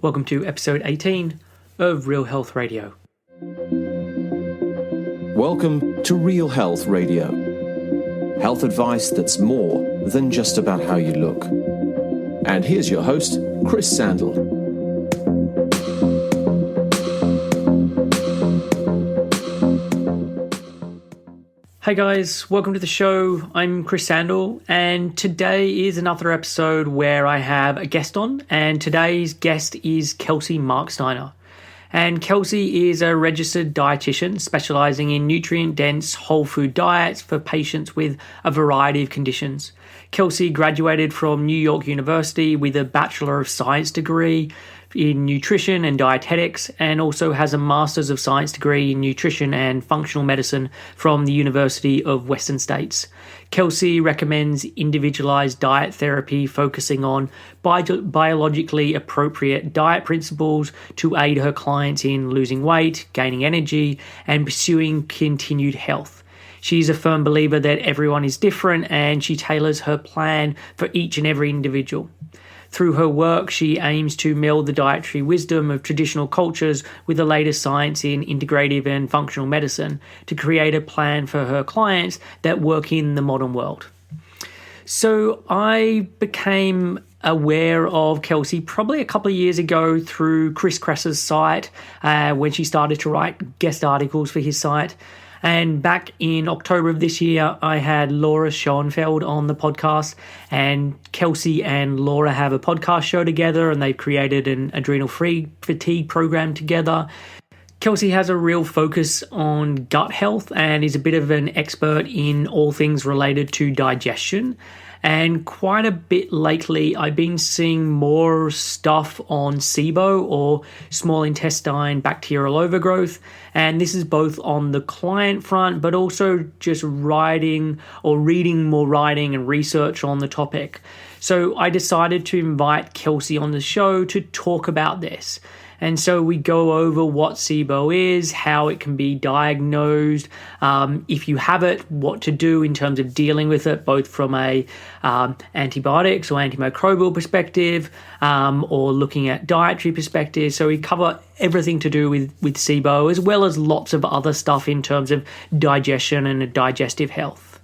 Welcome to episode 18 of Real Health Radio. Welcome to Real Health Radio. Health advice that's more than just about how you look. And here's your host, Chris Sandel. Hey guys, welcome to the show. I'm Chris Sandel, and today is another episode where I have a guest on, and today's guest is Kelsey Marksteiner. And Kelsey is a registered dietitian specialising in nutrient-dense whole food diets for patients with a variety of conditions. Kelsey graduated from New York University with a Bachelor of Science degree in Nutrition and Dietetics, and also has a Master's of Science degree in Nutrition and Functional Medicine from the University of Western States. Kelsey recommends individualized diet therapy focusing on biologically appropriate diet principles to aid her clients in losing weight, gaining energy, and pursuing continued health. She's a firm believer that everyone is different, and she tailors her plan for each and every individual. Through her work, she aims to meld the dietary wisdom of traditional cultures with the latest science in integrative and functional medicine to create a plan for her clients that work in the modern world. So I became aware of Kelsey probably a couple of years ago through Chris Kresser's site when she started to write guest articles for his site. And back in October of this year, I had Laura Schoenfeld on the podcast, and Kelsey and Laura have a podcast show together, and they've created an adrenal-free fatigue program together. Kelsey has a real focus on gut health and is a bit of an expert in all things related to digestion. And quite a bit lately, I've been seeing more stuff on SIBO, or small intestine bacterial overgrowth. And this is both on the client front, but also just reading more writing and research on the topic. So I decided to invite Kelsey on the show to talk about this. And so we go over what SIBO is, how it can be diagnosed, if you have it, what to do in terms of dealing with it, both from a antibiotics or antimicrobial perspective, or looking at dietary perspective. So we cover everything to do with SIBO, as well as lots of other stuff in terms of digestion and digestive health.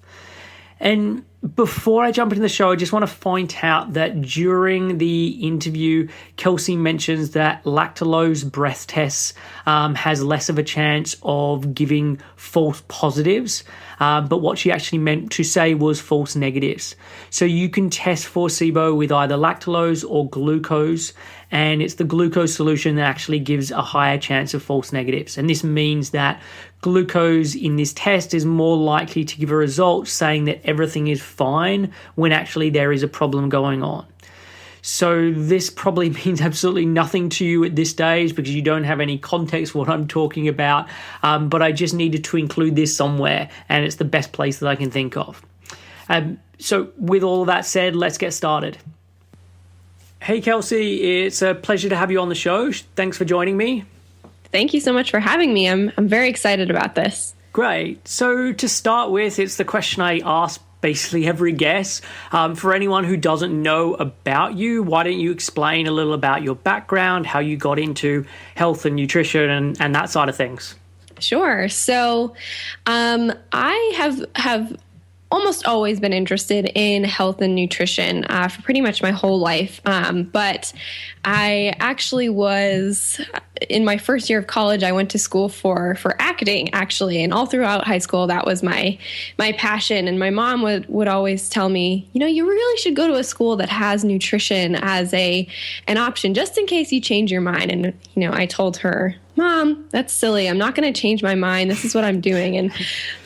And before I jump into the show, I just want to point out that during the interview, Kelsey mentions that lactulose breath tests has less of a chance of giving false positives, but what she actually meant to say was false negatives. So you can test for SIBO with either lactulose or glucose, and it's the glucose solution that actually gives a higher chance of false negatives. And this means that glucose in this test is more likely to give a result saying that everything is fine when actually there is a problem going on. So this probably means absolutely nothing to you at this stage because you don't have any context for what I'm talking about, but I just needed to include this somewhere, and it's the best place that I can think of. So with all of that said, let's get started. Hey Kelsey, it's a pleasure to have you on the show. Thanks for joining me. Thank you so much for having me. I'm very excited about this. Great. So to start with, it's the question I ask basically every guest. For anyone who doesn't know about you, why don't you explain a little about your background, how you got into health and nutrition and that side of things? Sure. So I have almost always been interested in health and nutrition for pretty much my whole life. But I actually was, in my first year of college, I went to school for acting, actually. And all throughout high school, that was my passion. And my mom would always tell me, you really should go to a school that has nutrition as an option, just in case you change your mind. And, I told her, Mom, that's silly. I'm not going to change my mind. This is what I'm doing. And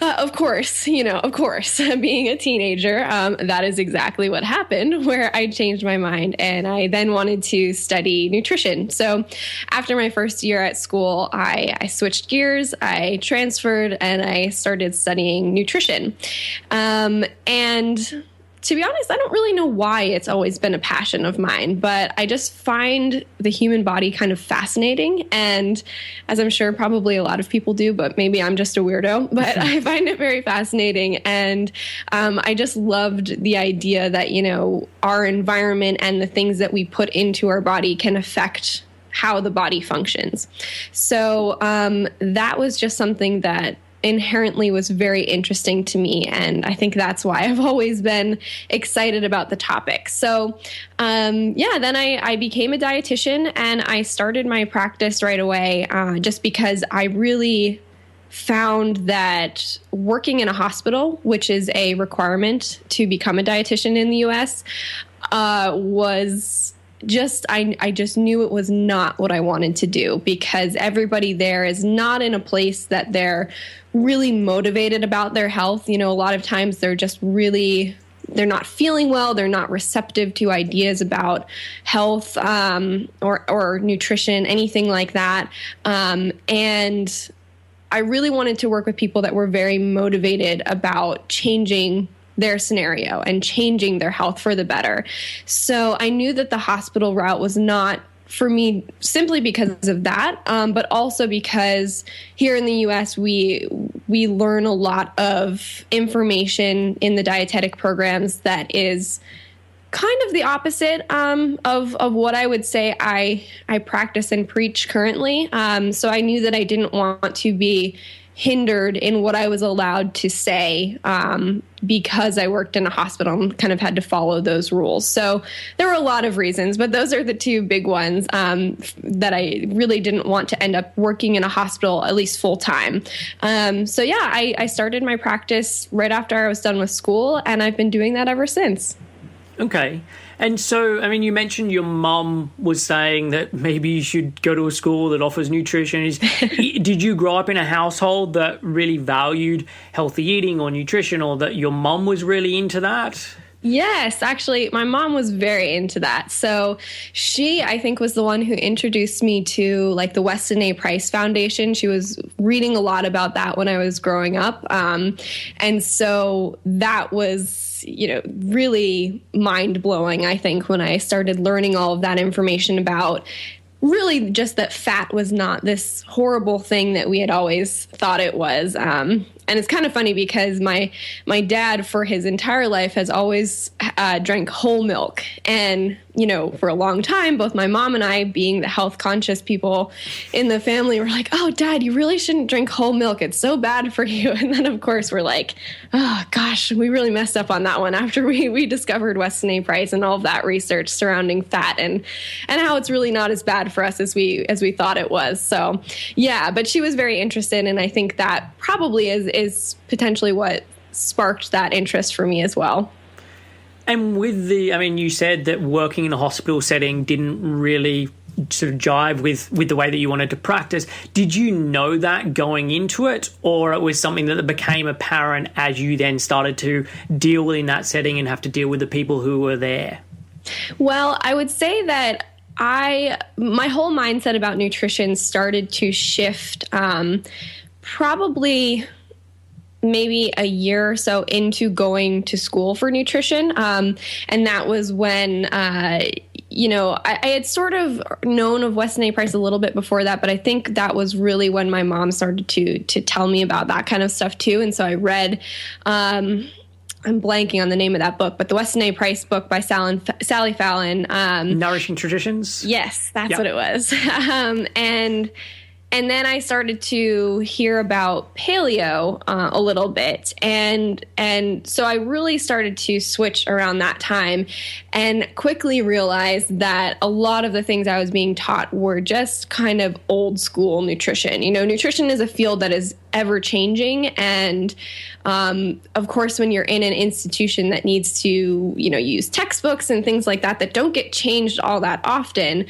of course, being a teenager, that is exactly what happened, where I changed my mind and I then wanted to study nutrition. So after my first year at school, I switched gears, I transferred, and I started studying nutrition. And to be honest, I don't really know why it's always been a passion of mine, but I just find the human body kind of fascinating. And as I'm sure probably a lot of people do, but maybe I'm just a weirdo, but I find it very fascinating. And I just loved the idea that, our environment and the things that we put into our body can affect how the body functions. So that was just something that inherently was very interesting to me. And I think that's why I've always been excited about the topic. So, then I became a dietitian and I started my practice right away, just because I really found that working in a hospital, which is a requirement to become a dietitian in the US, was just, I just knew it was not what I wanted to do, because everybody there is not in a place that they're really motivated about their health. You know, a lot of times they're not feeling well. They're not receptive to ideas about health, or nutrition, anything like that. And I really wanted to work with people that were very motivated about changing their scenario and changing their health for the better. So I knew that the hospital route was not for me, simply because of that, but also because here in the U.S. we learn a lot of information in the dietetic programs that is kind of the opposite of what I would say I practice and preach currently. So I knew that I didn't want to be hindered in what I was allowed to say, because I worked in a hospital and kind of had to follow those rules. So there were a lot of reasons, but those are the two big ones, that I really didn't want to end up working in a hospital, at least full time. I started my practice right after I was done with school, and I've been doing that ever since. Okay. And so, I mean, you mentioned your mum was saying that maybe you should go to a school that offers nutrition. Did you grow up in a household that really valued healthy eating or nutrition, or that your mum was really into that? Yes, actually, my mom was very into that. So she, I think, was the one who introduced me to like the Weston A. Price Foundation. She was reading a lot about that when I was growing up. And so that was, really mind blowing, I think, when I started learning all of that information about really just that fat was not this horrible thing that we had always thought it was. And it's kind of funny because my dad, for his entire life, has always drank whole milk. And, for a long time, both my mom and I, being the health conscious people in the family, were like, oh, Dad, you really shouldn't drink whole milk. It's so bad for you. And then, of course, we're like, oh, gosh, we really messed up on that one after we discovered Weston A. Price and all of that research surrounding fat and how it's really not as bad for us as we thought it was. So, yeah, but she was very interested. And I think that probably is potentially what sparked that interest for me as well. And you said that working in a hospital setting didn't really sort of jive with the way that you wanted to practice. Did you know that going into it, or it was something that became apparent as you then started to deal in that setting and have to deal with the people who were there? Well, I would say that my whole mindset about nutrition started to shift probably maybe a year or so into going to school for nutrition. And that was when, I had sort of known of Weston A. Price a little bit before that, but I think that was really when my mom started to tell me about that kind of stuff too. And so I read, I'm blanking on the name of that book, but the Weston A. Price book by Sally Fallon. Nourishing Traditions? Yes, that's what it was. And then I started to hear about paleo a little bit. And so I really started to switch around that time and quickly realized that a lot of the things I was being taught were just kind of old school nutrition. Nutrition is a field that is ever changing. And of course, when you're in an institution that needs to, use textbooks and things like that don't get changed all that often,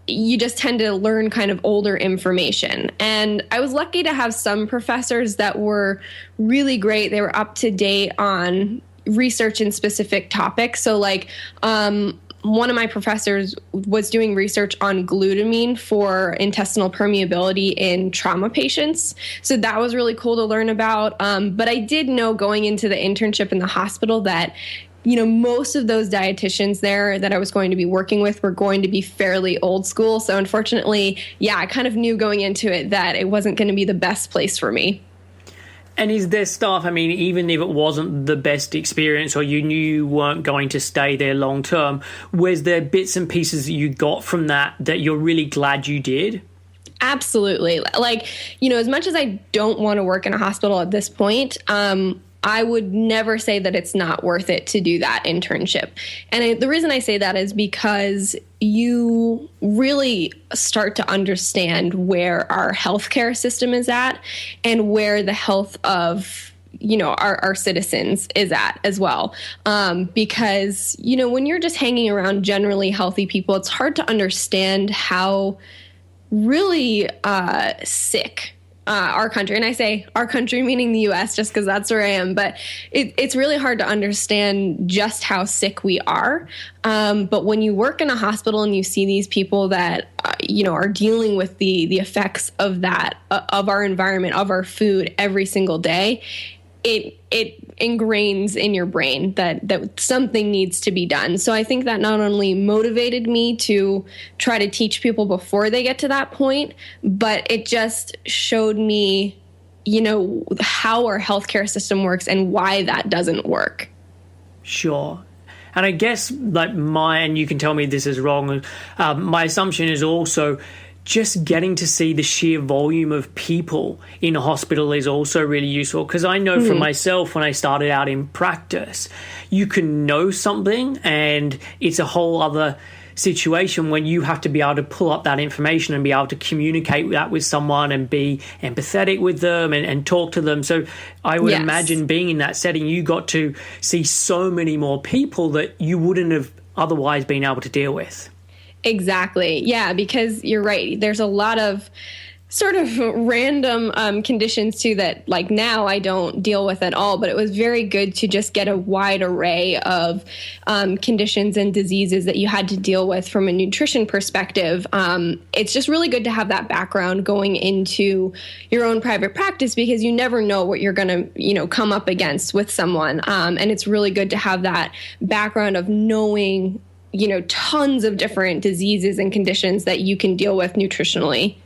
you just tend to learn kind of older information. And I was lucky to have some professors that were really great. They were up to date on research in specific topics. So like, one of my professors was doing research on glutamine for intestinal permeability in trauma patients. So that was really cool to learn about. But I did know going into the internship in the hospital that most of those dietitians there that I was going to be working with were going to be fairly old school. So unfortunately, I kind of knew going into it that it wasn't going to be the best place for me. And is there stuff, I mean, even if it wasn't the best experience or you knew you weren't going to stay there long term, was there bits and pieces that you got from that you're really glad you did? Absolutely. Like, you know, as much as I don't want to work in a hospital at this point, I would never say that it's not worth it to do that internship. And the reason I say that is because you really start to understand where our healthcare system is at and where the health of, you know, our citizens is at as well. Because, you know, when you're just hanging around generally healthy people, it's hard to understand how really sick our country, and I say our country meaning the U.S. just because that's where I am, but it's really hard to understand just how sick we are. But when you work in a hospital and you see these people that you know are dealing with the effects of that of our environment, of our food every single day, it ingrains in your brain that something needs to be done. So I think that not only motivated me to try to teach people before they get to that point, but it just showed me, you know, how our healthcare system works and why that doesn't work. Sure. And I guess like and you can tell me this is wrong, my assumption is also just getting to see the sheer volume of people in a hospital is also really useful. Because I know for myself, when I started out in practice, you can know something and it's a whole other situation when you have to be able to pull up that information and be able to communicate that with someone and be empathetic with them and talk to them. So I would imagine being in that setting, you got to see so many more people that you wouldn't have otherwise been able to deal with. Exactly. Yeah, because you're right. There's a lot of sort of random conditions too that like now I don't deal with at all, but it was very good to just get a wide array of conditions and diseases that you had to deal with from a nutrition perspective. It's just really good to have that background going into your own private practice because you never know what you're going to, you know, come up against with someone. And it's really good to have that background of knowing, you know, tons of different diseases and conditions that you can deal with nutritionally.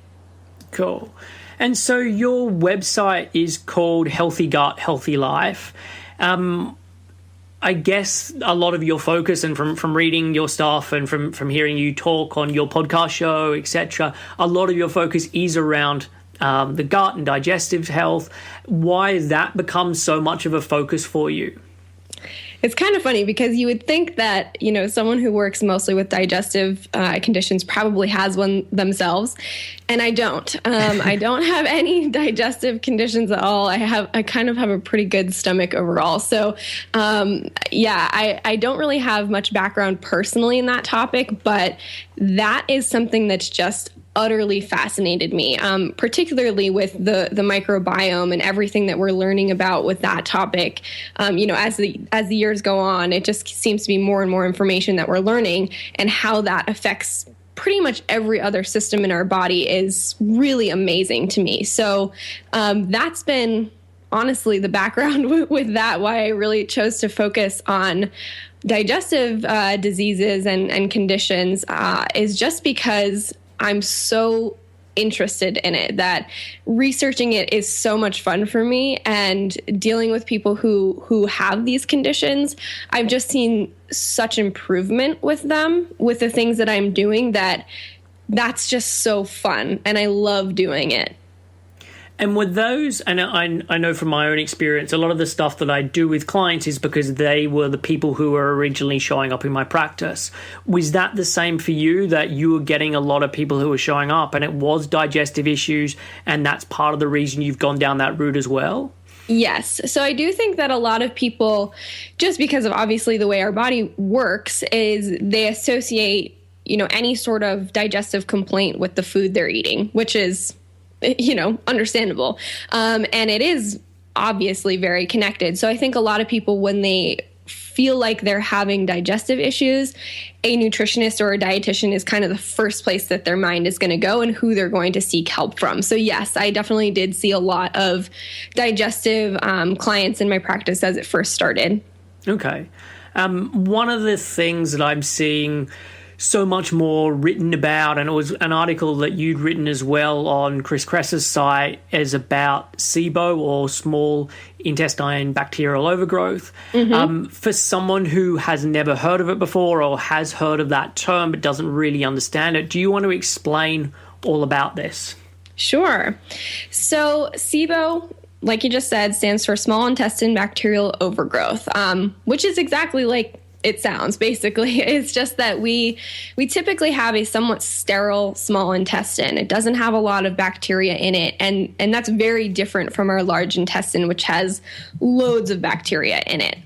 Cool. And so your website is called Healthy Gut, Healthy Life. I guess a lot of your focus and from reading your stuff and from hearing you talk on your podcast show, etc., a lot of your focus is around the gut and digestive health. Why has that become so much of a focus for you? It's kind of funny because you would think that, you know, someone who works mostly with digestive conditions probably has one themselves. And I don't. I don't have any digestive conditions at all. I kind of have a pretty good stomach overall. So, I don't really have much background personally in that topic, but that is something that's just utterly fascinated me, particularly with the microbiome and everything that we're learning about with that topic. You know, as the years go on, it just seems to be more and more information that we're learning, and how that affects pretty much every other system in our body is really amazing to me. So that's been honestly the background with that, why I really chose to focus on digestive diseases and conditions is just because I'm so interested in it, that researching it is so much fun for me, and dealing with people who have these conditions, I've just seen such improvement with them, with the things that I'm doing, that's just so fun, and I love doing it. And with those, and I know from my own experience, a lot of the stuff that I do with clients is because they were the people who were originally showing up in my practice. Was that the same for you, that you were getting a lot of people who were showing up and it was digestive issues, and that's part of the reason you've gone down that route as well? Yes. So I do think that a lot of people, just because of obviously the way our body works, is they associate, you know, any sort of digestive complaint with the food they're eating, which is, you know, understandable. And it is obviously very connected. So I think a lot of people, when they feel like they're having digestive issues, a nutritionist or a dietitian is kind of the first place that their mind is going to go and who they're going to seek help from. So yes, I definitely did see a lot of digestive clients in my practice as it first started. Okay. One of the things that I'm seeing so much more written about, and it was an article that you'd written as well on Chris Kresser's site is about SIBO, or small intestine bacterial overgrowth. For someone who has never heard of it before, or has heard of that term but doesn't really understand it, do you want to explain all about this? Sure. So SIBO, like you just said, stands for small intestine bacterial overgrowth, which is exactly like it sounds. Basically, it's just that we typically have a somewhat sterile small intestine. It doesn't have a lot of bacteria in it, and that's very different from our large intestine, which has loads of bacteria in it.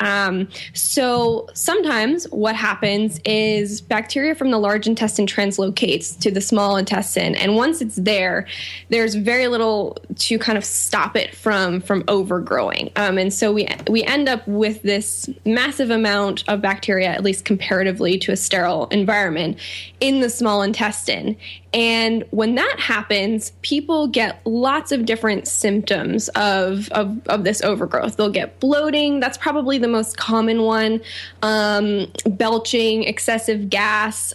So sometimes what happens is bacteria from the large intestine translocates to the small intestine, and once it's there, there's very little to kind of stop it from overgrowing. And so we end up with this massive amount of bacteria, at least comparatively to a sterile environment, in the small intestine. And when that happens, people get lots of different symptoms of this overgrowth. They'll get bloating. That's probably the most common one. Belching, excessive gas,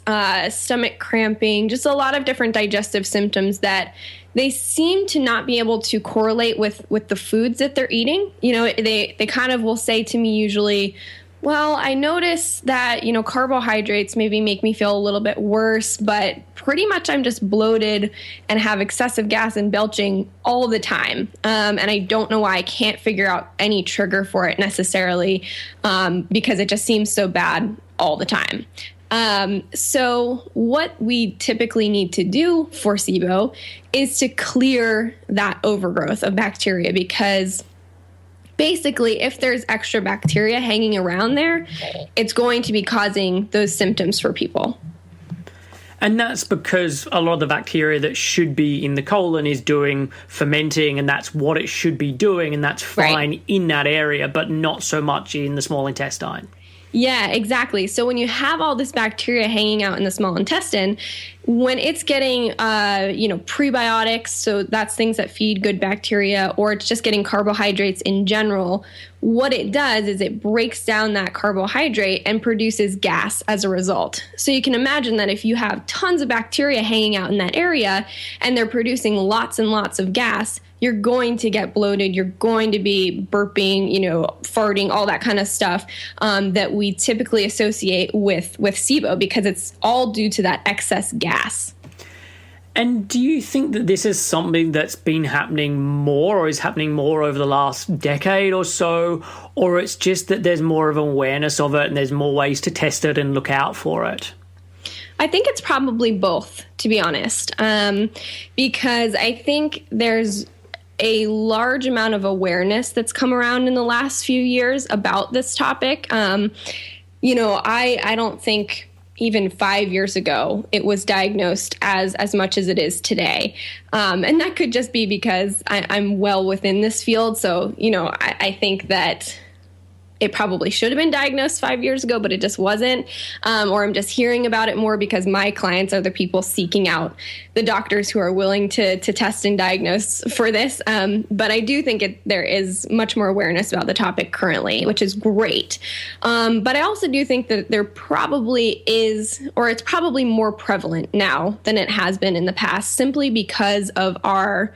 stomach cramping, just a lot of different digestive symptoms that they seem to not be able to correlate with the foods that they're eating. You know, they kind of will say to me usually, well, I notice that, carbohydrates maybe make me feel a little bit worse, but pretty much I'm just bloated and have excessive gas and belching all the time. And I don't know why. I can't figure out any trigger for it necessarily, because it just seems so bad all the time. So what we typically need to do for SIBO is to clear that overgrowth of bacteria, because basically, if there's extra bacteria hanging around there, it's going to be causing those symptoms for people. And that's because a lot of the bacteria that should be in the colon is doing fermenting, and that's what it should be doing, and that's fine in that area, but not so much in the small intestine. Yeah, exactly. So when you have all this bacteria hanging out in the small intestine, when it's getting, prebiotics, so that's things that feed good bacteria, or it's just getting carbohydrates in general, what it does is it breaks down that carbohydrate and produces gas as a result. So you can imagine that if you have tons of bacteria hanging out in that area and they're producing lots and lots of gas, you're going to get bloated, you're going to be burping, farting, all that kind of stuff that we typically associate with SIBO, because it's all due to that excess gas. And do you think that this is something that's been happening more, or is happening more over the last decade or so, or it's just that there's more of an awareness of it and there's more ways to test it and look out for it? I think it's probably both, to be honest, because I think there's a large amount of awareness that's come around in the last few years about this topic. I don't think even 5 years ago it was diagnosed as much as it is today. And that could just be because I'm well within this field. So, I think that it probably should have been diagnosed 5 years ago, but it just wasn't. Or I'm just hearing about it more because my clients are the people seeking out the doctors who are willing to test and diagnose for this. But I do think there is much more awareness about the topic currently, which is great. But I also do think that there probably is, or it's probably more prevalent now than it has been in the past, simply because of our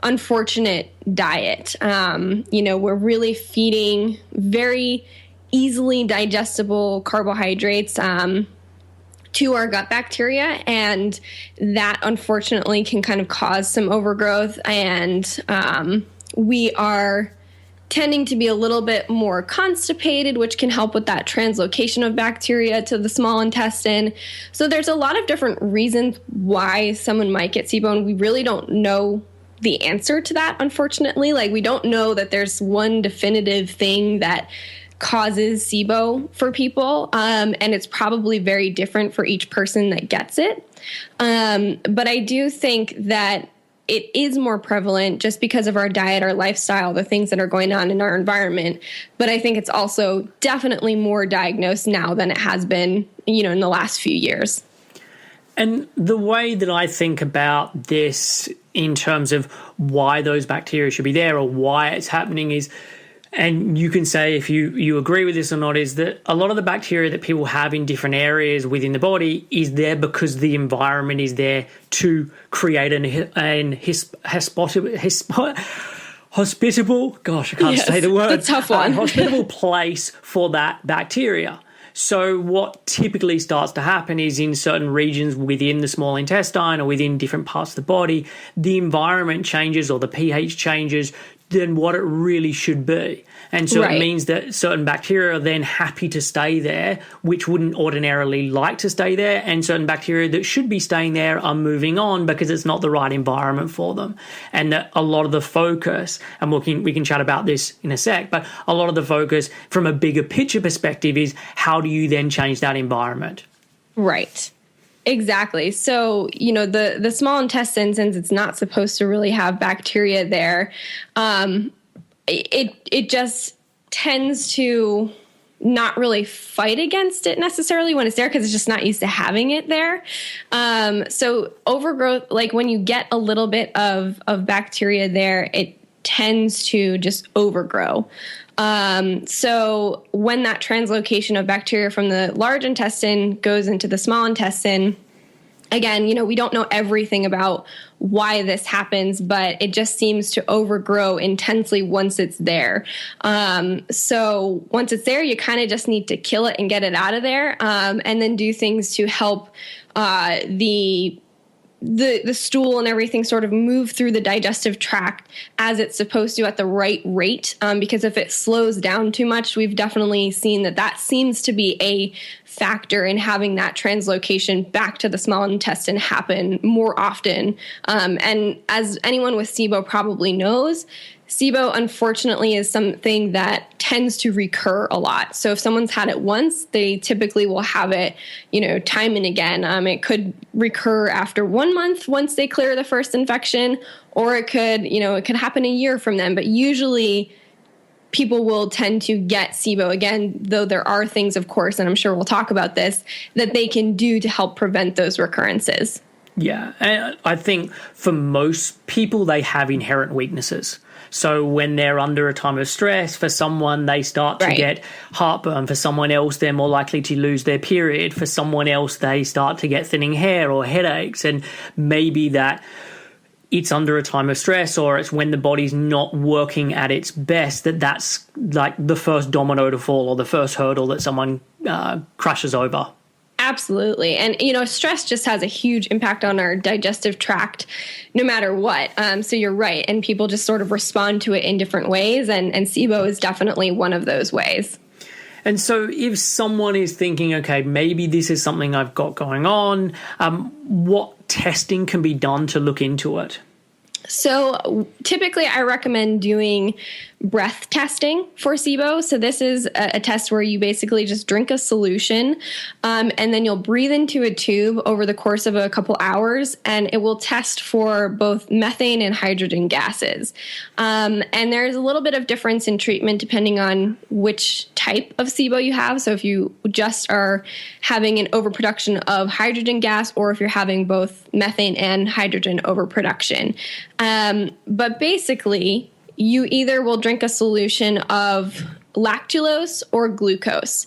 unfortunate diet. We're really feeding very easily digestible carbohydrates to our gut bacteria, and that unfortunately can kind of cause some overgrowth, and we are tending to be a little bit more constipated, which can help with that translocation of bacteria to the small intestine. So there's a lot of different reasons why someone might get SIBO, and we really don't know the answer to that, unfortunately. Like, we don't know that there's one definitive thing that causes SIBO for people, and it's probably very different for each person that gets it. But I do think that it is more prevalent just because of our diet, our lifestyle, the things that are going on in our environment. But I think it's also definitely more diagnosed now than it has been, in the last few years. And the way that I think about this in terms of why those bacteria should be there or why it's happening is, and you can say if you agree with this or not, is that a lot of the bacteria that people have in different areas within the body is there because the environment is there to create hospitable, gosh, I can't say the word. It's a tough one. Hospitable place for that bacteria. So what typically starts to happen is in certain regions within the small intestine or within different parts of the body, the environment changes or the pH changes than what it really should be. And so it means that certain bacteria are then happy to stay there, which wouldn't ordinarily like to stay there. And certain bacteria that should be staying there are moving on because it's not the right environment for them. And that a lot of the focus, and we can chat about this in a sec, but a lot of the focus from a bigger picture perspective is how do you then change that environment? Right. Exactly. So, the small intestine, since it's not supposed to really have bacteria there, it just tends to not really fight against it necessarily when it's there because it's just not used to having it there. So overgrowth, like when you get a little bit of bacteria there, it tends to just overgrow. So when that translocation of bacteria from the large intestine goes into the small intestine, again, we don't know everything about why this happens, but it just seems to overgrow intensely once it's there. So once it's there, you kind of just need to kill it and get it out of there, and then do things to help the stool and everything sort of move through the digestive tract as it's supposed to at the right rate. Because if it slows down too much, we've definitely seen that seems to be a factor in having that translocation back to the small intestine happen more often. And as anyone with SIBO probably knows, SIBO, unfortunately, is something that tends to recur a lot. So if someone's had it once, they typically will have it, time and again. It could recur after 1 month once they clear the first infection, or it could happen a year from then. But usually people will tend to get SIBO again, though there are things, of course, and I'm sure we'll talk about this, that they can do to help prevent those recurrences. Yeah, and I think for most people, they have inherent weaknesses. So when they're under a time of stress, for someone, they start to get heartburn. For someone else, they're more likely to lose their period. For someone else, they start to get thinning hair or headaches. And maybe that it's under a time of stress, or it's when the body's not working at its best, that's like the first domino to fall or the first hurdle that someone crashes over. Absolutely. And, stress just has a huge impact on our digestive tract no matter what. So you're right. And people just sort of respond to it in different ways. And SIBO is definitely one of those ways. And so if someone is thinking, okay, maybe this is something I've got going on, what testing can be done to look into it? So typically I recommend doing breath testing for SIBO. So this is a test where you basically just drink a solution, and then you'll breathe into a tube over the course of a couple hours, and it will test for both methane and hydrogen gases. And there's a little bit of difference in treatment depending on which type of SIBO you have. So if you just are having an overproduction of hydrogen gas, or if you're having both methane and hydrogen overproduction. But basically, you either will drink a solution of lactulose or glucose.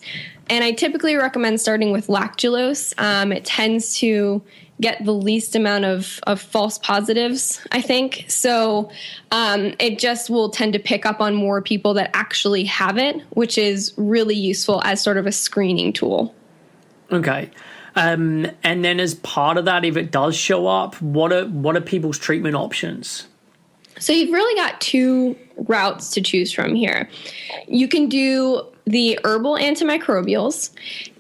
And I typically recommend starting with lactulose. It tends to get the least amount of false positives, I think. So it just will tend to pick up on more people that actually have it, which is really useful as sort of a screening tool. Okay. And then as part of that, if it does show up, what are people's treatment options? So you've really got two routes to choose from here. You can do the herbal antimicrobials.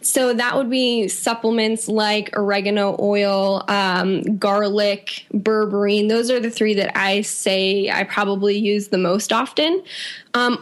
So that would be supplements like oregano oil, garlic, berberine. Those are the three that I say I probably use the most often.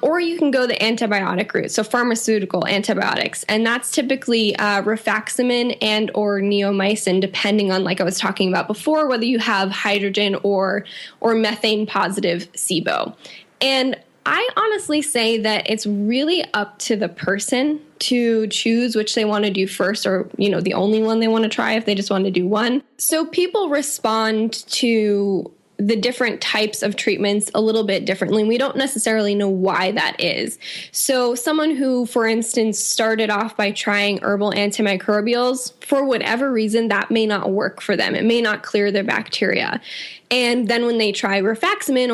Or you can go the antibiotic route, so pharmaceutical antibiotics. And that's typically rifaximin and or neomycin, depending on, like I was talking about before, whether you have hydrogen or methane positive SIBO. And I honestly say that it's really up to the person to choose which they want to do first, or, the only one they want to try if they just want to do one. So people respond to the different types of treatments a little bit differently. We don't necessarily know why that is. So someone who, for instance, started off by trying herbal antimicrobials, for whatever reason, that may not work for them. It may not clear their bacteria. And then when they try rifaximin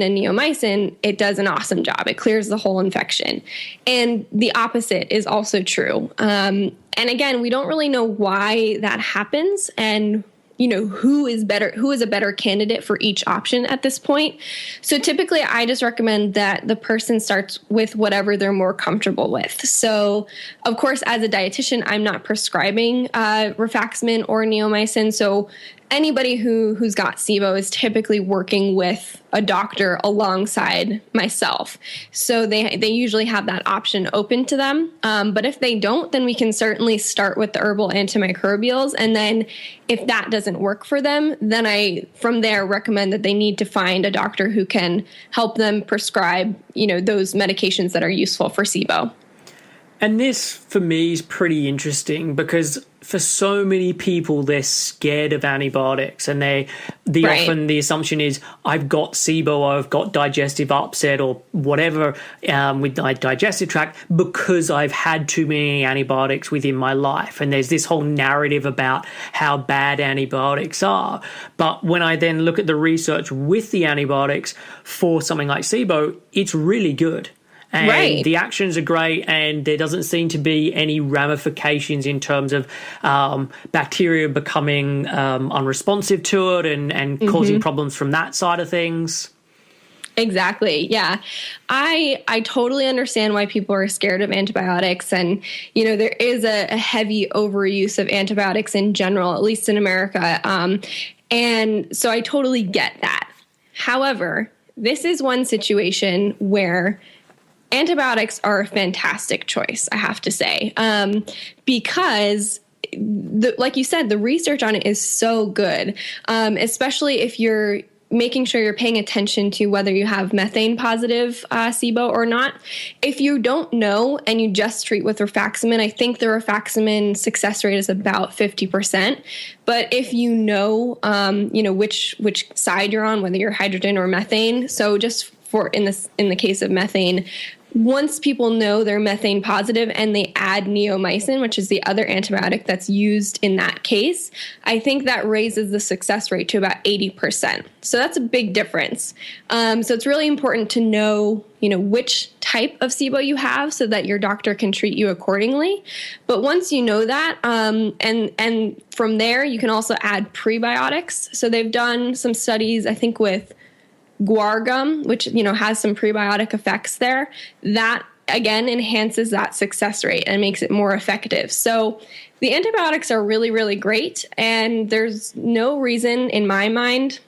and neomycin, it does an awesome job. It clears the whole infection. And the opposite is also true. And again, we don't really know why that happens, and who is a better candidate for each option at this point. So typically I just recommend that the person starts with whatever they're more comfortable with. So of course, as a dietitian, I'm not prescribing rifaximin or neomycin. So anybody who's got SIBO is typically working with a doctor alongside myself. So they usually have that option open to them. But if they don't, then we can certainly start with the herbal antimicrobials. And then if that doesn't work for them, then I, from there, recommend that they need to find a doctor who can help them prescribe, those medications that are useful for SIBO. And this, for me, is pretty interesting because for so many people, they're scared of antibiotics, and often the assumption is, I've got SIBO, or I've got digestive upset or whatever with my digestive tract because I've had too many antibiotics within my life. And there's this whole narrative about how bad antibiotics are. But when I then look at the research with the antibiotics for something like SIBO, it's really good. And the actions are great, and there doesn't seem to be any ramifications in terms of bacteria becoming unresponsive to it and causing problems from that side of things. Exactly. Yeah. I totally understand why people are scared of antibiotics. And, there is a heavy overuse of antibiotics in general, at least in America. And so I totally get that. However, this is one situation where antibiotics are a fantastic choice, I have to say, because like you said, the research on it is so good, especially if you're making sure you're paying attention to whether you have methane positive SIBO or not. If you don't know and you just treat with rifaximin, I think the rifaximin success rate is about 50%. But if you know, which side you're on, whether you're hydrogen or methane, so just in the case of methane, once people know they're methane positive and they add neomycin, which is the other antibiotic that's used in that case, I think that raises the success rate to about 80%. So that's a big difference. So it's really important to know, which type of SIBO you have so that your doctor can treat you accordingly. But once you know that, and from there, you can also add prebiotics. So they've done some studies, I think, with guar gum, which, has some prebiotic effects there, that again enhances that success rate and makes it more effective. So the antibiotics are really, really great. And there's no reason in my mind,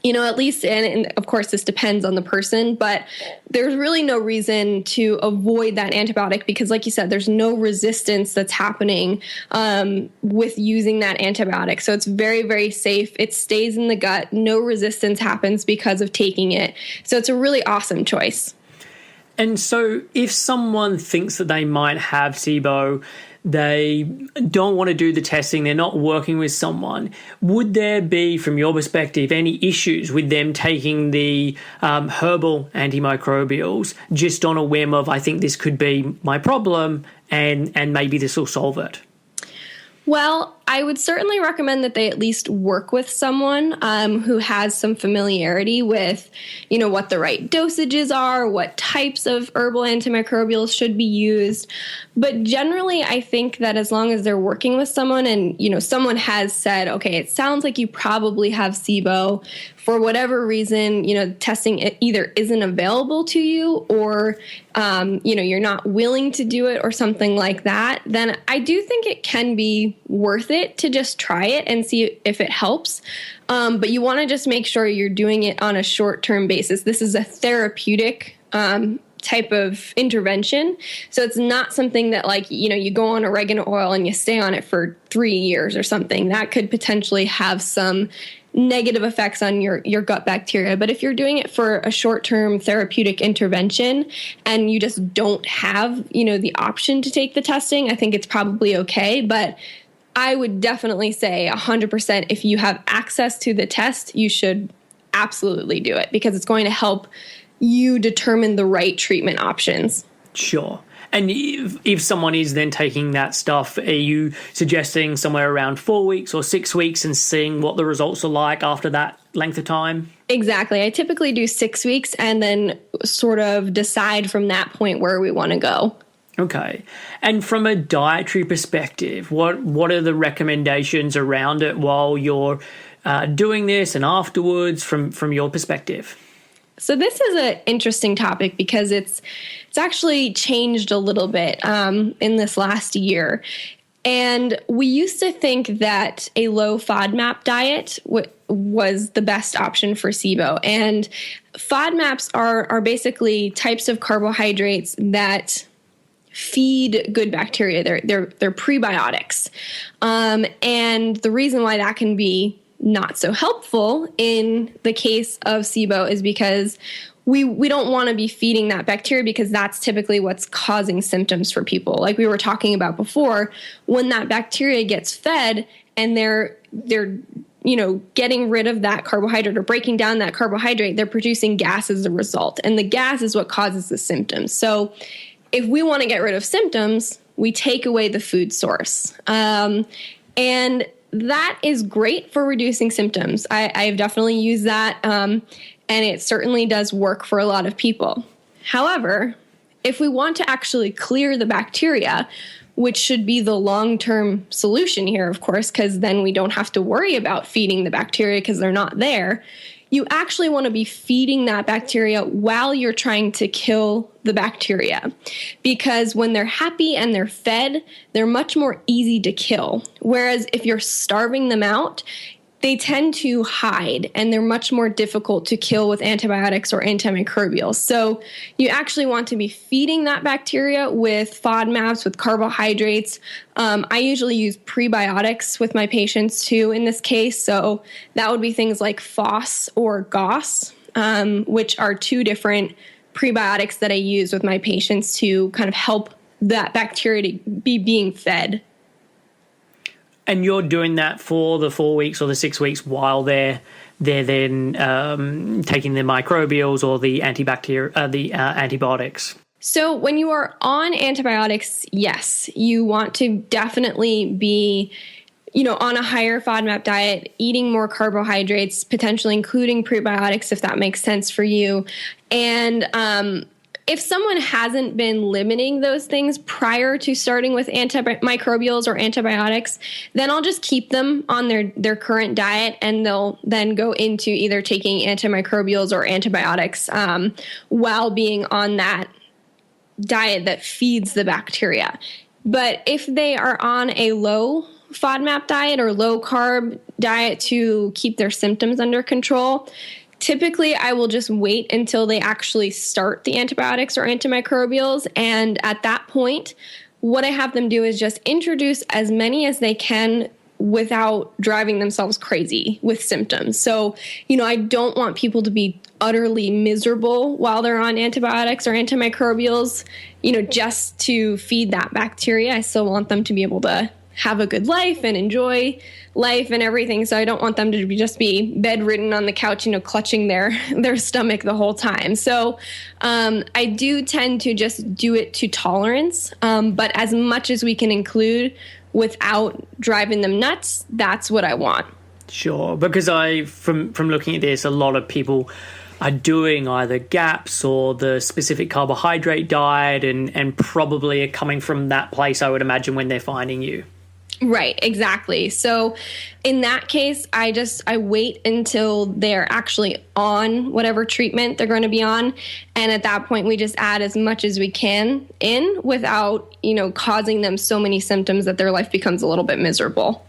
at least, and of course this depends on the person, but there's really no reason to avoid that antibiotic because, like you said, there's no resistance that's happening with using that antibiotic. So it's very, very safe. It stays in the gut. No resistance happens because of taking it. So it's a really awesome choice. And so if someone thinks that they might have SIBO, they don't want to do the testing, they're not working with someone, would there be, from your perspective, any issues with them taking the herbal antimicrobials just on a whim of, I think this could be my problem and maybe this will solve it? Well, I would certainly recommend that they at least work with someone who has some familiarity with, what the right dosages are, what types of herbal antimicrobials should be used. But generally, I think that as long as they're working with someone and, someone has said, okay, it sounds like you probably have SIBO, for whatever reason, testing it either isn't available to you or, you're not willing to do it or something like that, then I do think it can be worth it to just try it and see if it helps. But you want to just make sure you're doing it on a short-term basis. This is a therapeutic type of intervention. So it's not something that you go on oregano oil and you stay on it for 3 years or something. That could potentially have some negative effects on your gut bacteria. But if you're doing it for a short-term therapeutic intervention and you just don't have, the option to take the testing, I think it's probably okay. But I would definitely say 100% if you have access to the test, you should absolutely do it because it's going to help you determine the right treatment options. Sure. And if someone is then taking that stuff, are you suggesting somewhere around 4 weeks or 6 weeks and seeing what the results are like after that length of time? Exactly. I typically do 6 weeks and then sort of decide from that point where we want to go. Okay. And from a dietary perspective, what are the recommendations around it while you're doing this and afterwards from your perspective? So this is an interesting topic because it's actually changed a little bit in this last year. And we used to think that a low FODMAP diet was the best option for SIBO. And FODMAPs are basically types of carbohydrates that feed good bacteria. They're prebiotics. And the reason why that can be not so helpful in the case of SIBO is because we don't want to be feeding that bacteria because that's typically what's causing symptoms for people. Like we were talking about before, when that bacteria gets fed and they're getting rid of that carbohydrate or breaking down that carbohydrate, they're producing gas as a result. And the gas is what causes the symptoms. So if we want to get rid of symptoms, we take away the food source. And that is great for reducing symptoms. I've definitely used that, and it certainly does work for a lot of people. However, if we want to actually clear the bacteria, which should be the long-term solution here, of course, because then we don't have to worry about feeding the bacteria because they're not there, you actually want to be feeding that bacteria while you're trying to kill the bacteria. Because when they're happy and they're fed, they're much more easy to kill. Whereas if you're starving them out, they tend to hide and they're much more difficult to kill with antibiotics or antimicrobials. So you actually want to be feeding that bacteria with FODMAPs, with carbohydrates. I usually use prebiotics with my patients too in this case. So that would be things like FOS or GOS, which are two different prebiotics that I use with my patients to kind of help that bacteria to be being fed. And you're doing that for the 4 weeks or the 6 weeks while they're then taking the microbials or the antibiotics. So when you are on antibiotics, yes, you want to definitely be, on a higher FODMAP diet, eating more carbohydrates, potentially including prebiotics if that makes sense for you. And if someone hasn't been limiting those things prior to starting with antimicrobials or antibiotics, then I'll just keep them on their current diet and they'll then go into either taking antimicrobials or antibiotics while being on that diet that feeds the bacteria. But if they are on a low FODMAP diet or low carb diet to keep their symptoms under control, typically, I will just wait until they actually start the antibiotics or antimicrobials. And at that point, what I have them do is just introduce as many as they can without driving themselves crazy with symptoms. So, I don't want people to be utterly miserable while they're on antibiotics or antimicrobials, just to feed that bacteria. I still want them to be able to have a good life and enjoy life and everything. So I don't want them to just be bedridden on the couch, clutching their stomach the whole time. So I do tend to just do it to tolerance. But as much as we can include without driving them nuts, that's what I want. Sure. Because from looking at this, a lot of people are doing either GAPS or the specific carbohydrate diet and probably are coming from that place, I would imagine, when they're finding you. Right, exactly. So in that case, I wait until they're actually on whatever treatment they're going to be on. And at that point, we just add as much as we can in without, causing them so many symptoms that their life becomes a little bit miserable.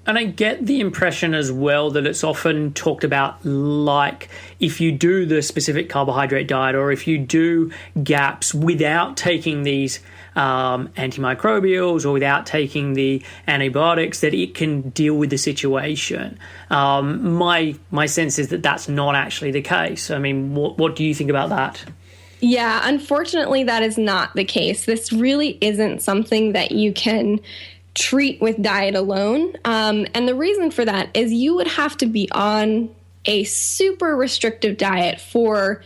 And I get the impression as well that it's often talked about like if you do the specific carbohydrate diet or if you do GAPS without taking these antimicrobials or without taking the antibiotics, that it can deal with the situation. My sense is that that's not actually the case. I mean, what do you think about that? Yeah, unfortunately, that is not the case. This really isn't something that you can treat with diet alone. And the reason for that is you would have to be on a super restrictive diet for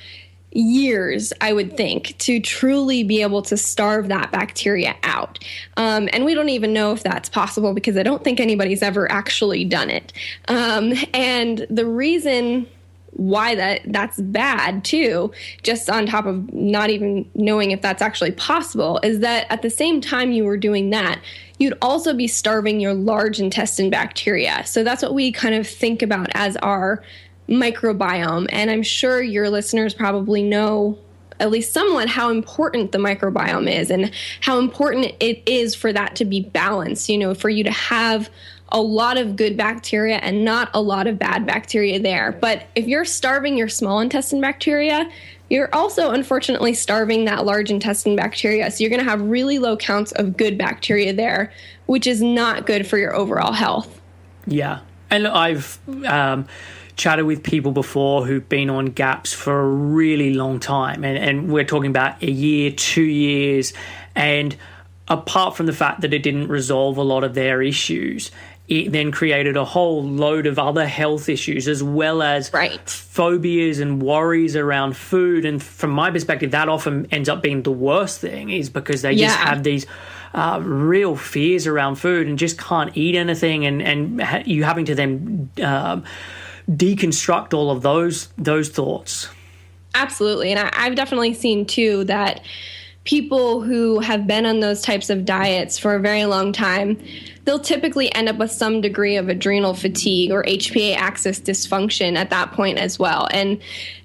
years, I would think, to truly be able to starve that bacteria out. And we don't even know if that's possible because I don't think anybody's ever actually done it. And the reason why that's bad too, just on top of not even knowing if that's actually possible, is that at the same time you were doing that, you'd also be starving your large intestine bacteria. So that's what we kind of think about as our microbiome. And I'm sure your listeners probably know at least somewhat how important the microbiome is and how important it is for that to be balanced, for you to have a lot of good bacteria and not a lot of bad bacteria there. But if you're starving your small intestine bacteria, you're also unfortunately starving that large intestine bacteria. So you're going to have really low counts of good bacteria there, which is not good for your overall health. Yeah. And I've chatted with people before who've been on GAPS for a really long time. And we're talking about a year, 2 years. And apart from the fact that it didn't resolve a lot of their issues, it then created a whole load of other health issues as well as phobias and worries around food. And from my perspective, that often ends up being the worst thing, is because they just have these real fears around food and just can't eat anything, and you having to then deconstruct all of those thoughts. Absolutely. And I've definitely seen too that people who have been on those types of diets for a very long time, they'll typically end up with some degree of adrenal fatigue or HPA axis dysfunction at that point as well. And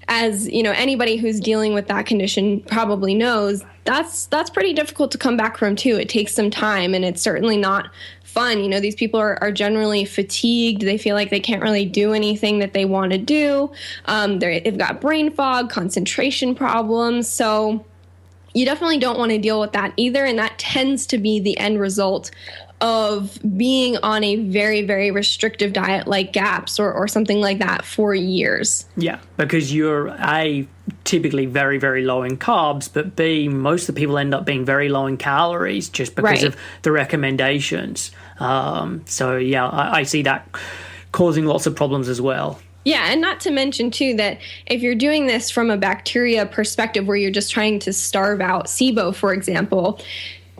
as anybody who's dealing with that condition probably knows, that's pretty difficult to come back from too. It takes some time, and it's certainly not fun. These people are generally fatigued. They feel like they can't really do anything that they want to do. They've got brain fog, concentration problems. So you definitely don't want to deal with that either. And that tends to be the end result of being on a very, very restrictive diet like GAPS or something like that for years. Yeah, because you're A, typically very, very low in carbs, but B, most of the people end up being very low in calories just because of the recommendations. So, yeah, I see that causing lots of problems as well. Yeah, and not to mention, too, that if you're doing this from a bacteria perspective where you're just trying to starve out SIBO, for example,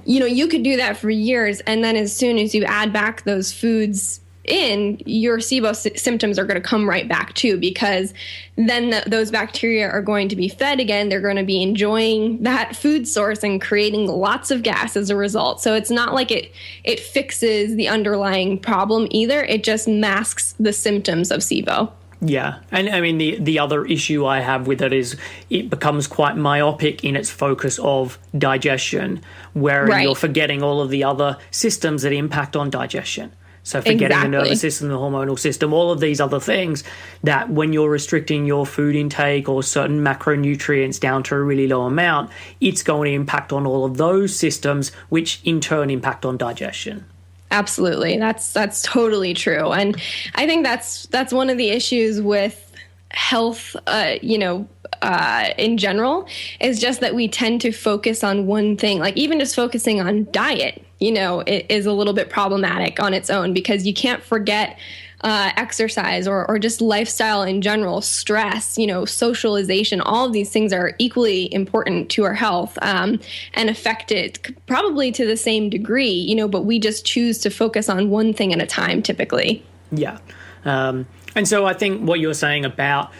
you could do that for years, and then as soon as you add back those foods in, your SIBO symptoms are going to come right back, too, because then those bacteria are going to be fed again. They're going to be enjoying that food source and creating lots of gas as a result. So it's not like it fixes the underlying problem either. It just masks the symptoms of SIBO. Yeah. And I mean, the other issue I have with it is it becomes quite myopic in its focus of digestion, where you're forgetting all of the other systems that impact on digestion. So forgetting the nervous system, the hormonal system, all of these other things that when you're restricting your food intake or certain macronutrients down to a really low amount, it's going to impact on all of those systems, which in turn impact on digestion. Absolutely. That's totally true. And I think that's one of the issues with health, in general, is just that we tend to focus on one thing. Like even just focusing on diet, it is a little bit problematic on its own, because you can't forget exercise or just lifestyle in general, stress, socialization. All of these things are equally important to our health and affect it probably to the same degree, but we just choose to focus on one thing at a time typically. Yeah. And so I think what you're saying about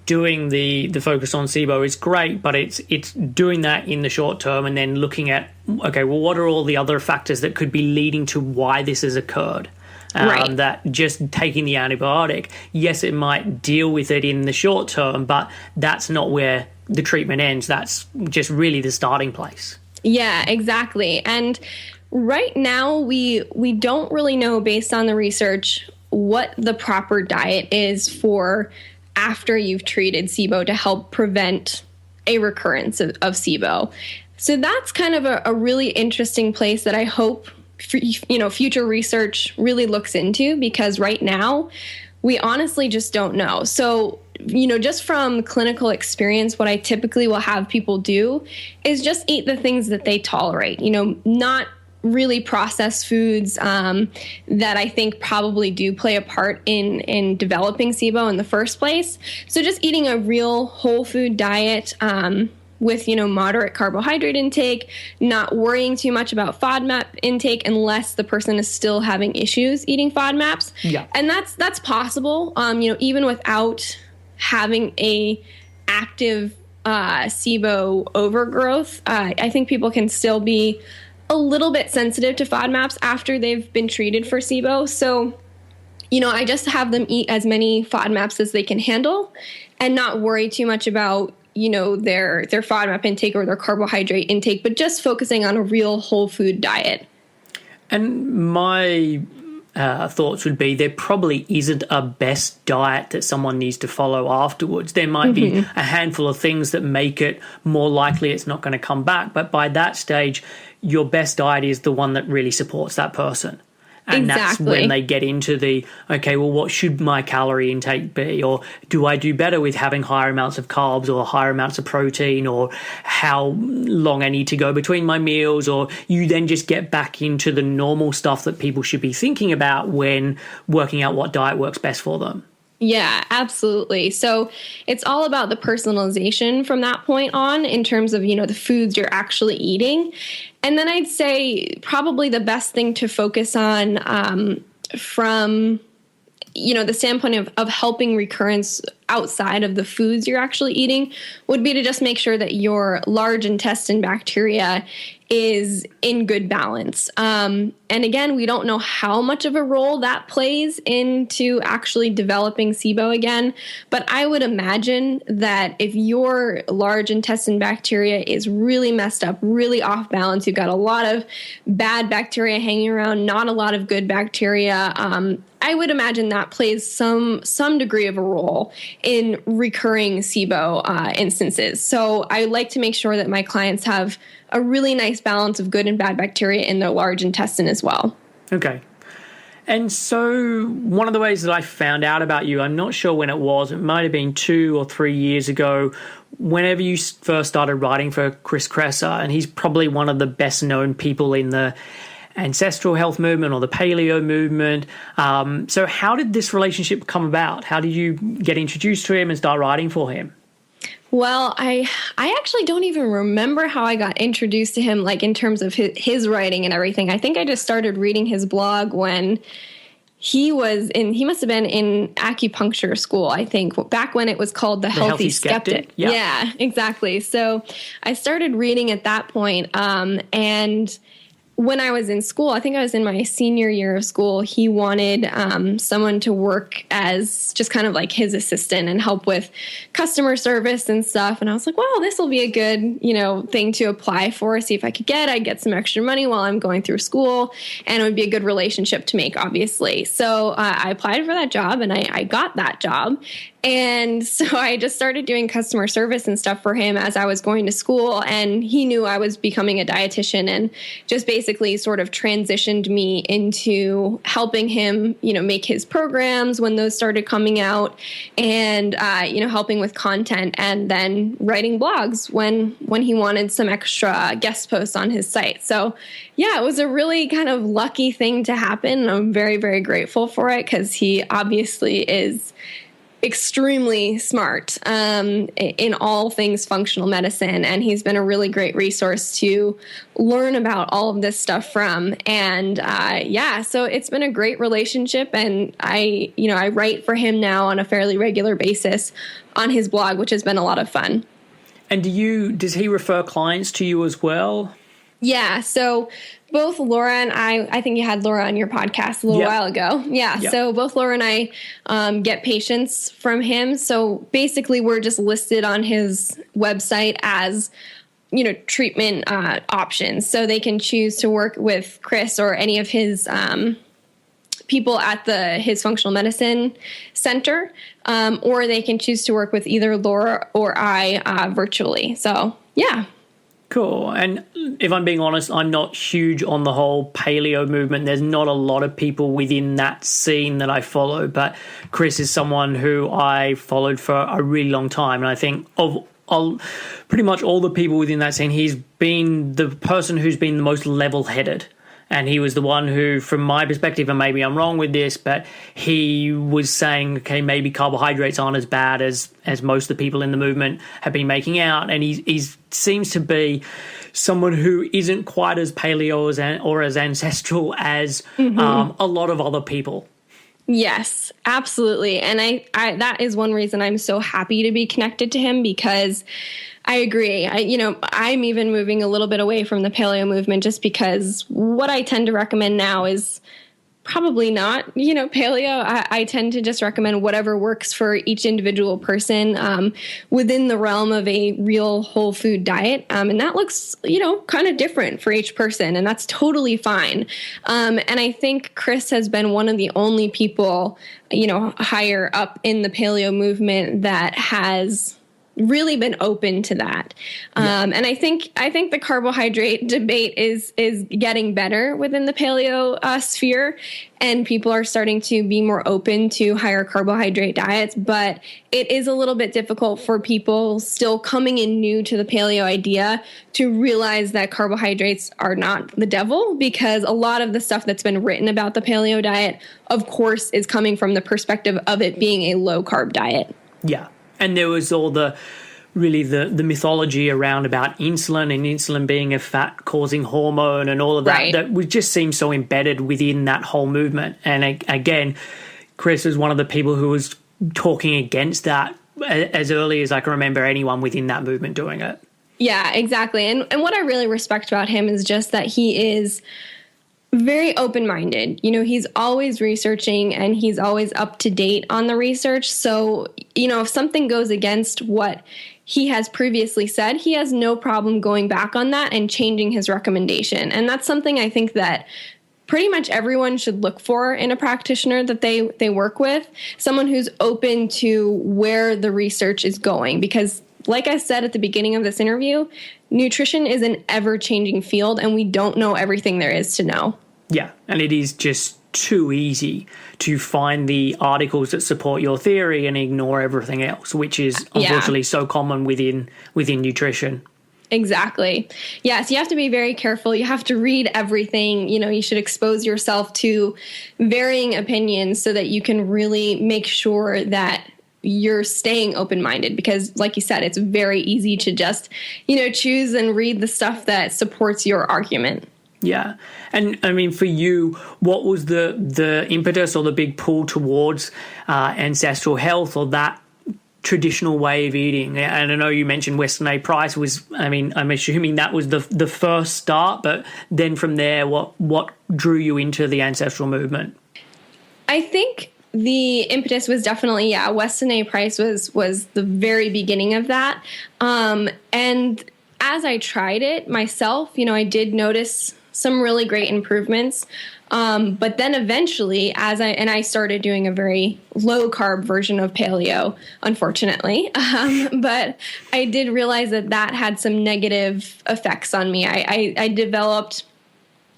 doing the focus on SIBO is great, but it's doing that in the short term and then looking at, okay, well, what are all the other factors that could be leading to why this has occurred? That just taking the antibiotic, yes, it might deal with it in the short term, but that's not where the treatment ends. That's just really the starting place. Yeah, exactly. And right now, we don't really know, based on the research, what the proper diet is for after you've treated SIBO to help prevent a recurrence of SIBO. So that's kind of a really interesting place that I hope future research really looks into, because right now we honestly just don't know. So, just from clinical experience, what I typically will have people do is just eat the things that they tolerate, not really processed foods that I think probably do play a part in developing SIBO in the first place. So just eating a real whole food diet with, moderate carbohydrate intake, not worrying too much about FODMAP intake unless the person is still having issues eating FODMAPs. Yeah. And that's possible, even without having a active SIBO overgrowth. I think people can still be a little bit sensitive to FODMAPs after they've been treated for SIBO. So, I just have them eat as many FODMAPs as they can handle and not worry too much about, their FODMAP intake or their carbohydrate intake, but just focusing on a real whole food diet. And my thoughts would be there probably isn't a best diet that someone needs to follow afterwards. There might be a handful of things that make it more likely it's not going to come back. But by that stage, your best diet is the one that really supports that person. And that's when they get into the, okay, well, what should my calorie intake be? Or do I do better with having higher amounts of carbs or higher amounts of protein, or how long I need to go between my meals? Or you then just get back into the normal stuff that people should be thinking about when working out what diet works best for them. Yeah, absolutely. So it's all about the personalization from that point on in terms of, the foods you're actually eating. And then I'd say probably the best thing to focus on from, the standpoint of helping recurrence outside of the foods you're actually eating would be to just make sure that your large intestine bacteria is in good balance. And again, we don't know how much of a role that plays into actually developing SIBO again, but I would imagine that if your large intestine bacteria is really messed up, really off balance, you've got a lot of bad bacteria hanging around, not a lot of good bacteria, I would imagine that plays some degree of a role in recurring SIBO instances. So I like to make sure that my clients have a really nice balance of good and bad bacteria in their large intestine as well. Okay. And so one of the ways that I found out about you, I'm not sure when it was, it might have been 2 or 3 years ago, whenever you first started writing for Chris Kresser, and he's probably one of the best known people in the ancestral health movement or the paleo movement. So how did this relationship come about? How did you get introduced to him and start writing for him? Well, I actually don't even remember how I got introduced to him, like in terms of his writing and everything. I think I just started reading his blog when he must have been in acupuncture school, I think, back when it was called the Healthy Skeptic. Yeah, exactly. So I started reading at that point, and when I was in school, I think I was in my senior year of school, he wanted someone to work as just kind of like his assistant and help with customer service and stuff. And I was like, well, this will be a good, thing to apply for, see if I could I'd get some extra money while I'm going through school, and it would be a good relationship to make, obviously. So I applied for that job, and I got that job. And so I just started doing customer service and stuff for him as I was going to school. And he knew I was becoming a dietitian and just basically sort of transitioned me into helping him, make his programs when those started coming out, and, helping with content, and then writing blogs when he wanted some extra guest posts on his site. So yeah, it was a really kind of lucky thing to happen. I'm very, very grateful for it, because he obviously is extremely smart in all things functional medicine, and he's been a really great resource to learn about all of this stuff from. And so it's been a great relationship, and I write for him now on a fairly regular basis on his blog, which has been a lot of fun. And does he refer clients to you as well? Yeah, so both Laura and I think you had Laura on your podcast a little while ago. Yeah, so both Laura and I get patients from him. So basically we're just listed on his website as, treatment options. So they can choose to work with Chris or any of his people at his functional medicine center, or they can choose to work with either Laura or I virtually. So, yeah. Cool. And if I'm being honest, I'm not huge on the whole paleo movement. There's not a lot of people within that scene that I follow, but Chris is someone who I followed for a really long time. And I think of pretty much all the people within that scene, he's been the person who's been the most level-headed. And he was the one who, from my perspective, and maybe I'm wrong with this, but he was saying, okay, maybe carbohydrates aren't as bad as most of the people in the movement have been making out. And he seems to be someone who isn't quite as paleo or as ancestral as a lot of other people. Yes, absolutely. And I that is one reason I'm so happy to be connected to him, because I agree. I'm even moving a little bit away from the paleo movement, just because what I tend to recommend now is probably not, paleo. I tend to just recommend whatever works for each individual person within the realm of a real whole food diet. And that looks, kind of different for each person, and that's totally fine. And I think Chris has been one of the only people, higher up in the paleo movement that has really been open to that. And I think the carbohydrate debate is getting better within the paleo sphere, and people are starting to be more open to higher carbohydrate diets. But it is a little bit difficult for people still coming in new to the paleo idea to realize that carbohydrates are not the devil, because a lot of the stuff that's been written about the paleo diet, of course, is coming from the perspective of it being a low carb diet. Yeah. And there was all the mythology around about insulin, and insulin being a fat-causing hormone and all of that, right, that would just seem so embedded within that whole movement. And again, Chris is one of the people who was talking against that as early as I can remember anyone within that movement doing it. Yeah, exactly. And what I really respect about him is just that he is very open-minded. He's always researching, and he's always up to date on the research. So, if something goes against what he has previously said, he has no problem going back on that and changing his recommendation. And that's something I think that pretty much everyone should look for in a practitioner that they work with, someone who's open to where the research is going. Because like I said at the beginning of this interview, nutrition is an ever-changing field, and we don't know everything there is to know. Yeah, and it is just too easy to find the articles that support your theory and ignore everything else, which is unfortunately so common within nutrition. Exactly. Yes, you have to be very careful. You have to read everything. You should expose yourself to varying opinions so that you can really make sure that you're staying open-minded, because like you said, it's very easy to just, choose and read the stuff that supports your argument. Yeah. And I mean, for you, what was the impetus or the big pull towards ancestral health, or that traditional way of eating? And I know you mentioned Weston A. Price I'm assuming that was the first start, but then from there, what drew you into the ancestral movement? I think the impetus was definitely, Weston A. Price was the very beginning of that. And as I tried it myself, I did notice some really great improvements. But then eventually, I started doing a very low carb version of paleo, unfortunately. But I did realize that had some negative effects on me. I developed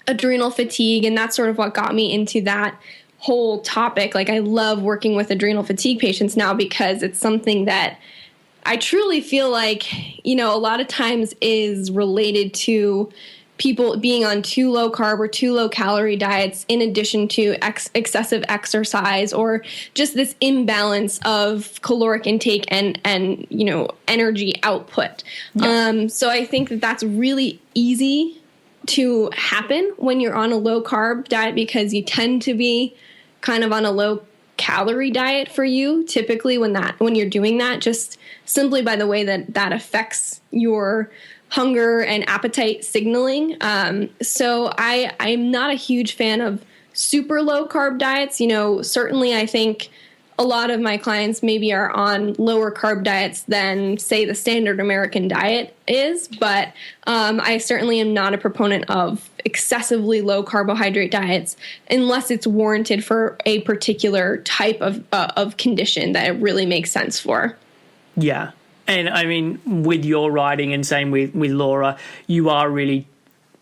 adrenal fatigue, and that's sort of what got me into that whole topic. Like, I love working with adrenal fatigue patients now, because it's something that I truly feel like, a lot of times is related to people being on too low carb or too low calorie diets, in addition to excessive exercise, or just this imbalance of caloric intake and energy output. Yeah. So I think that's really easy to happen when you're on a low carb diet, because you tend to be kind of on a low calorie diet for you typically when you're doing that, just simply by the way that affects your hunger and appetite signaling. So I'm not a huge fan of super low carb diets. Certainly I think a lot of my clients maybe are on lower carb diets than, say, the standard American diet is, but I certainly am not a proponent of excessively low carbohydrate diets unless it's warranted for a particular type of condition that it really makes sense for. Yeah. And I mean, with your writing, and same with Laura, you are really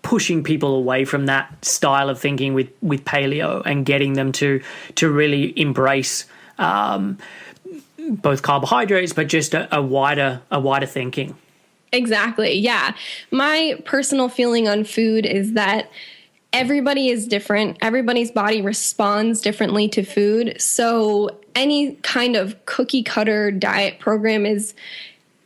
pushing people away from that style of thinking with paleo, and getting them to really embrace both carbohydrates, but just a wider thinking. Exactly. Yeah. My personal feeling on food is that everybody is different. Everybody's body responds differently to food. So any kind of cookie cutter diet program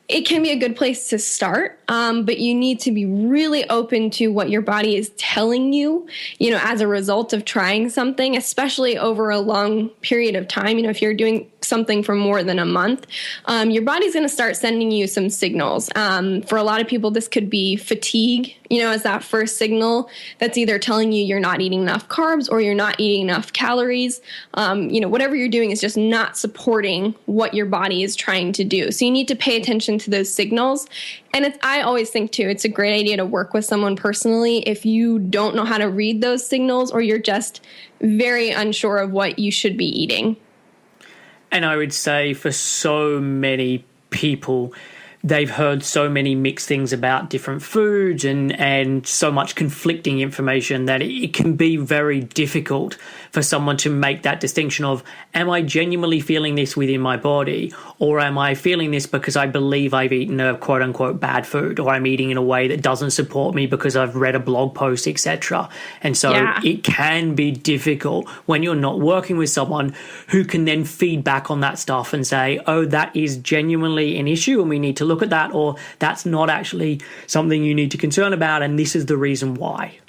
it can be a good place to start, but you need to be really open to what your body is telling you, as a result of trying something, especially over a long period of time. If you're doing something for more than a month, your body's going to start sending you some signals. For a lot of people, this could be fatigue, as that first signal that's either telling you you're not eating enough carbs or you're not eating enough calories. Whatever you're doing is just not supporting what your body is trying to do. So you need to pay attention to those signals. And I always think, too, it's a great idea to work with someone personally if you don't know how to read those signals or you're just very unsure of what you should be eating. And I would say for so many people, they've heard so many mixed things about different foods and so much conflicting information that it can be very difficult for someone to make that distinction of, am I genuinely feeling this within my body, or am I feeling this because I believe I've eaten a quote unquote bad food, or I'm eating in a way that doesn't support me because I've read a blog post, etc. And so it can be difficult when you're not working with someone who can then feed back on that stuff and say, oh, that is genuinely an issue and we need to look at that, or that's not actually something you need to concern about and this is the reason why.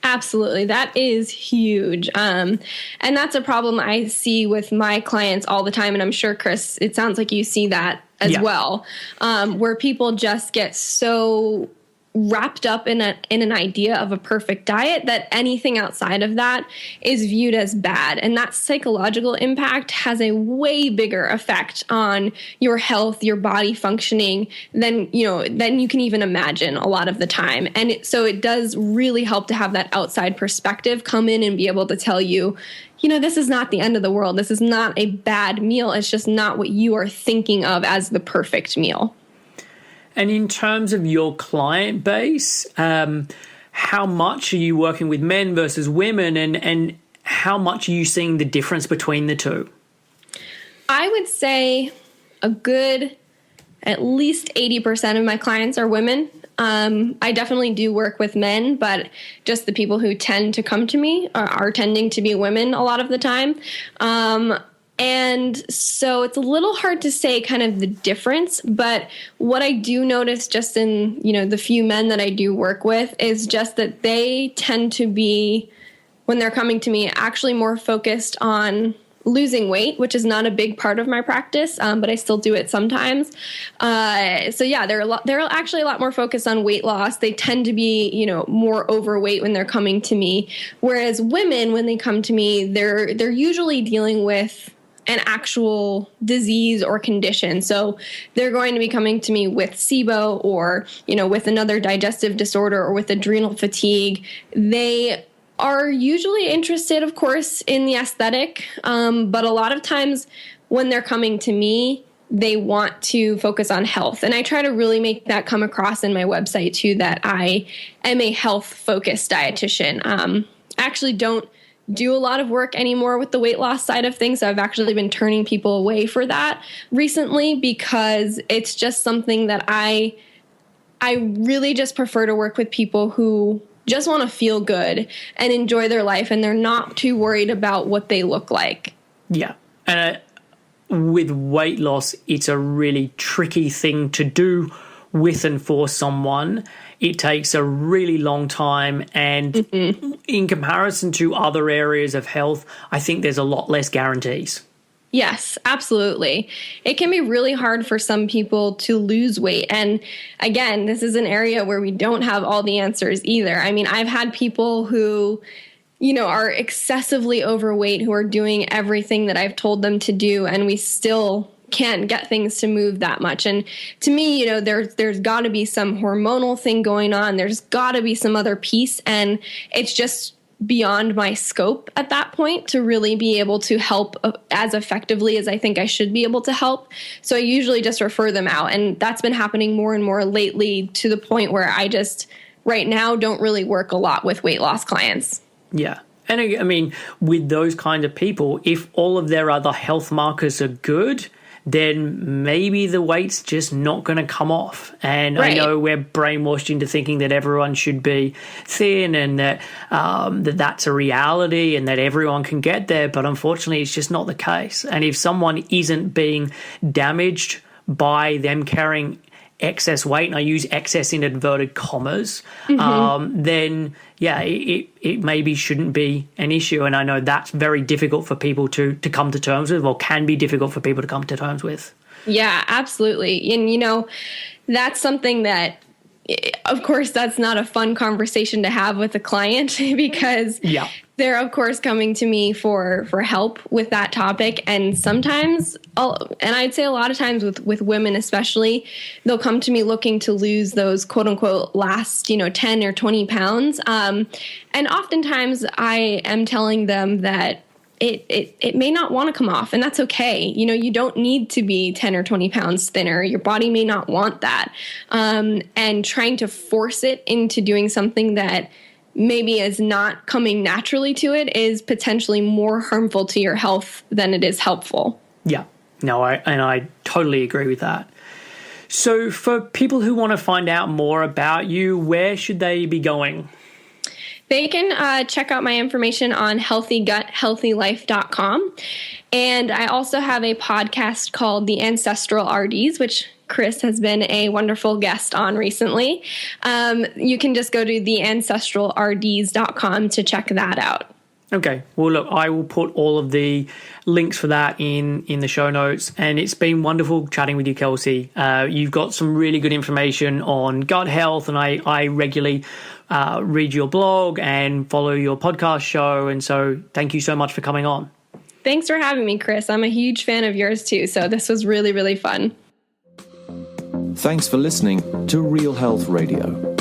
Absolutely. That is huge. And that's a problem I see with my clients all the time. And I'm sure, Chris, it sounds like you see that as well, where people just get so wrapped up in an idea of a perfect diet that anything outside of that is viewed as bad. And that psychological impact has a way bigger effect on your health, your body functioning than you can even imagine a lot of the time. And so it does really help to have that outside perspective come in and be able to tell you, this is not the end of the world. This is not a bad meal. It's just not what you are thinking of as the perfect meal. And in terms of your client base, how much are you working with men versus women, and how much are you seeing the difference between the two? I would say a good at least 80% of my clients are women. I definitely do work with men, but just the people who tend to come to me are tending to be women a lot of the time. And so it's a little hard to say kind of the difference, but what I do notice just in, the few men that I do work with is just that they tend to be, when they're coming to me, actually more focused on losing weight, which is not a big part of my practice, but I still do it sometimes. They're actually a lot more focused on weight loss. They tend to be, more overweight when they're coming to me. Whereas women, when they come to me, they're usually dealing with an actual disease or condition. So they're going to be coming to me with SIBO or, with another digestive disorder or with adrenal fatigue. They are usually interested, of course, in the aesthetic. But a lot of times when they're coming to me, they want to focus on health. And I try to really make that come across in my website too, that I am a health-focused dietitian. I actually don't do a lot of work anymore with the weight loss side of things. So I've actually been turning people away for that recently because it's just something that I really just prefer to work with people who just want to feel good and enjoy their life, and they're not too worried about what they look like. Yeah. And with weight loss, it's a really tricky thing to do with and for someone. It takes a really long time, and in comparison to other areas of health, I think there's a lot less guarantees. Yes, absolutely. It can be really hard for some people to lose weight. And again, this is an area where we don't have all the answers either. I mean, I've had people who, are excessively overweight, who are doing everything that I've told them to do, and we still can't get things to move that much. And to me, there's got to be some hormonal thing going on. There's got to be some other piece, and it's just beyond my scope at that point to really be able to help as effectively as I think I should be able to help. So I usually just refer them out, and that's been happening more and more lately to the point where I just right now don't really work a lot with weight loss clients. Yeah. And I mean, with those kind of people, if all of their other health markers are good, then maybe the weight's just not going to come off. And I know we're brainwashed into thinking that everyone should be thin and that that's a reality and that everyone can get there. But unfortunately, it's just not the case. And if someone isn't being damaged by them carrying excess weight, and I use excess in inverted commas, then it maybe shouldn't be an issue. And I know that's very difficult for people to come to terms with, or can be difficult for people to come to terms with. Yeah, absolutely. And, that's something that, of course, that's not a fun conversation to have with a client because they're, of course, coming to me for help with that topic. And sometimes, and I'd say a lot of times with women especially, they'll come to me looking to lose those quote unquote last, 10 or 20 pounds. And oftentimes I am telling them that it may not want to come off, and that's okay. You don't need to be 10 or 20 pounds thinner. Your body may not want that. And trying to force it into doing something that maybe is not coming naturally to it is potentially more harmful to your health than it is helpful. Yeah, no, I totally agree with that. So for people who want to find out more about you, where should they be going? They can check out my information on healthyguthealthylife.com. And I also have a podcast called The Ancestral RDs, which Chris has been a wonderful guest on recently. You can just go to theancestralrds.com to check that out. Okay. Well, look, I will put all of the links for that in the show notes. And it's been wonderful chatting with you, Kelsey. You've got some really good information on gut health, and I regularly read your blog and follow your podcast show. And so thank you so much for coming on. Thanks for having me, Chris. I'm a huge fan of yours too. So this was really, really fun. Thanks for listening to Real Health Radio.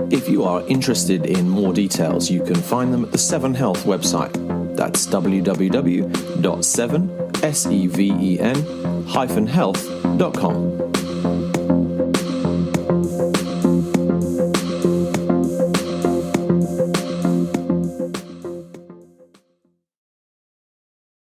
If you are interested in more details, you can find them at the 7 Health website. That's www.7, health.com.